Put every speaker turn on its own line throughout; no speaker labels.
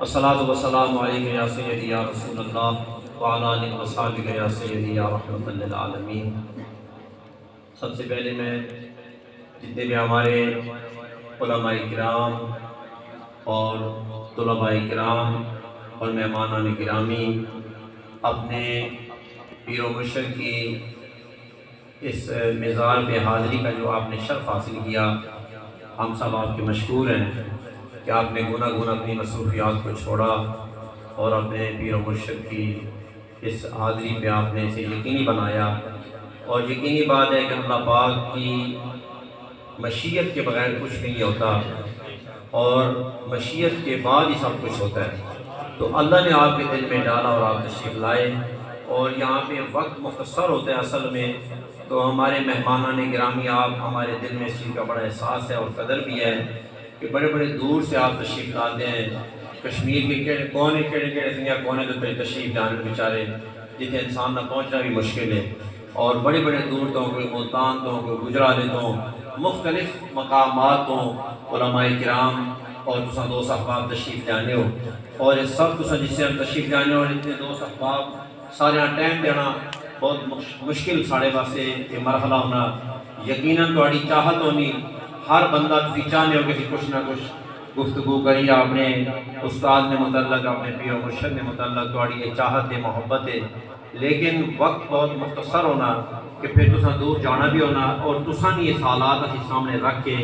والصلاة والسلام علیکہ یا سیدی یا رسول اللہ وعلی آلہ وصحبہ یا سیدی یا رحمۃ للعالمین۔ سب سے پہلے میں جتنے بھی ہمارے علماء کرام اور طلباء کرام اور مہمانان گرامی اپنے پیر و مرشد کی اس مزار پہ حاضری کا جو آپ نے شرف حاصل کیا، ہم سب آپ کے مشکور ہیں کہ آپ نے گناہ اپنی مصروفیات کو چھوڑا اور اپنے پیر و مرشد کی اس حاضری پہ آپ نے اسے یقینی بنایا۔ اور یقینی بات ہے کہ اللہ پاک کی مشیت کے بغیر کچھ نہیں ہوتا اور مشیت کے بعد ہی سب کچھ ہوتا ہے۔ تو اللہ نے آپ کے دل میں ڈالا اور آپ تشریف لائے، اور یہاں پہ وقت مختصر ہوتا ہے اصل میں، تو ہمارے مہمانان گرامی آپ ہمارے دل میں اس چیز کا بڑا احساس ہے اور قدر بھی ہے کہ بڑے بڑے دور سے آپ تشریف لاتے ہیں۔ کشمیر کے کہڑے کونے تو تشریف لانے بیچارے جتنے انسان نہ پہنچنا بھی مشکل ہے، اور بڑے بڑے دور تو کوئی ملتان تو کوئی گجرالے تو مختلف مقامات تو علماء کرام اور تساں دوست احباب تشریف لانے ہو، اور اس سب تساں جس سے ہم تشریف لانے اور اتنے دوست احباب سارے ٹائم دینا بہت مشکل ساڑے واسطے یہ مرحلہ ہونا۔ یقیناً تھوڑی چاہت ہونی، ہر بندہ تسی چاہنے ہو کہ کچھ نہ کچھ گفتگو کری اپنے استاد نے متعلق، اپنے پیر و مرشد نے متعلق، تھوڑی یہ چاہت ہے، محبت ہے، لیکن وقت بہت مختصر ہونا کہ پھر تساں دور جانا بھی ہونا، اور تساں نے یہ سوالات اسی سامنے رکھ کے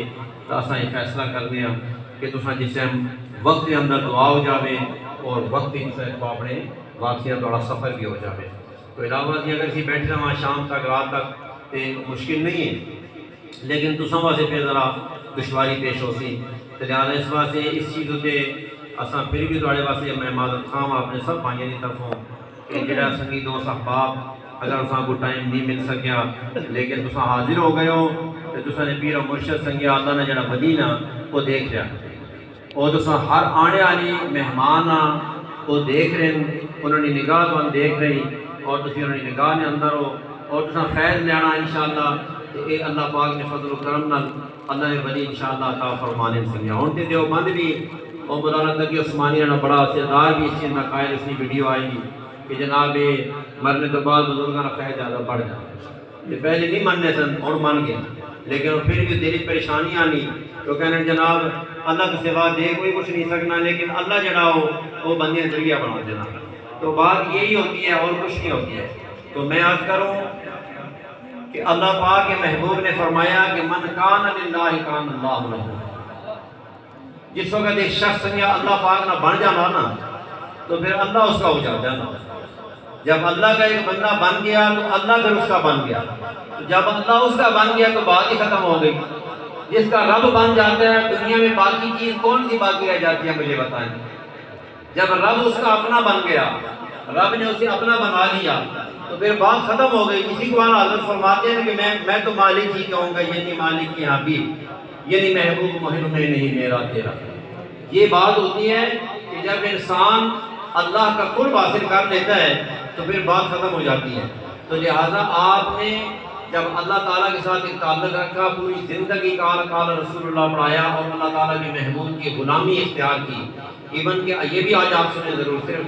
اساں یہ فیصلہ کرنے ہیں کہ تساں جس سے ہم وقت کے اندر دعا ہو جاوے اور وقت ہی تساں کو اپنے واقعہ تھوڑا سفر بھی ہو جاوے۔ تو علاوہ ازیں اگر اسی بیٹھے رہا شام تک رات تک تو مشکل نہیں ہے، لیکن تساں واسطے پھر ذرا دشواری پیش ہو سی، تو لہٰذا اس واسطے اس چیز تے اساں پھر بھی تھوڑے واسطے میں معذرت خواہ اپنے سب بھائیاں دی طرفوں کہ جڑا سنگی دوست احباب اگر اساں کو ٹائم نہیں مل سکیا لیکن تساں حاضر ہو گئے ہو، تو تساں نے پیر و مرشد سنگیا اللہ نے جڑا مدینہ وہ دیکھ لیا، اور تساں ہر آنے والی مہمان وہ دیکھ رہے ہیں، انہوں نے نگاہ تو دیکھ رہی، اور تسی انہوں نے نگاہ نے اندر ہو، اور تساں فیض لینا انشاءاللہ کہ اے اللہ پاک نے فضل و کرم نال اللہ نے ولی انشاءاللہ عطا فرمانے سنگیا۔ ہوں تے دیوبند بھی اور مولانا تقی عثمانی نے بڑا سردار بھی اس چیز میں قائل اس کی ویڈیو آئی گی کہ جناب مرنے تو بعد بزرگاں کا فیض زیادہ بڑھ جاتا، یہ پہلے نہیں مننے سن اور من گئے، لیکن پھر بھی دلی پریشانی آنی تو کہنے جناب اللہ کے سوا دے کوئی کچھ نہیں سکنا، لیکن اللہ جڑا ہو وہ بندیاں ذریعہ بنا دینا، تو بات یہی ہوتی ہے اور کچھ نہیں ہوتی ہے۔ تو میں عرض کروں کہ اللہ پاک کے محبوب نے فرمایا کہ من کان للہ کان اللہ لہ، جس وقت ایک شخص یا اللہ پاک نہ بن جانا نا تو پھر اللہ اس کا ہو جاتا ہے نا۔ جب اللہ کا ایک بندہ بن گیا تو اللہ پھر اس کا بن گیا، جب اللہ اس کا بن گیا تو بات ہی ختم ہو گئی۔ جس کا رب بن جاتا ہے دنیا میں باقی چیز کون سی باقی رہ جاتی ہے مجھے بتائیں؟ جب رب اس کا اپنا بن گیا، رب نے اسے اپنا بنا لیا تو پھر بات ختم ہو گئی۔ اسی کو حضرت فرماتے ہیں کہ میں تو مالک ہی کہوں گا، یعنی مالک کی حبیب، یعنی محبوب محب میں نہیں میرا تیرا۔ یہ بات ہوتی ہے کہ جب انسان اللہ کا قرب حاصل کر لیتا ہے تو پھر بات ختم ہو جاتی ہے۔ تو لہٰذا آپ نے جب اللہ تعالیٰ کے ساتھ ایک تعلق رکھا، پوری زندگی قال قال رسول اللہ پڑھایا اور اللہ تعالیٰ کے محبوب کی غلامی اختیار کی، ایون کہ یہ بھی آج آپ سنیں ضرور صرف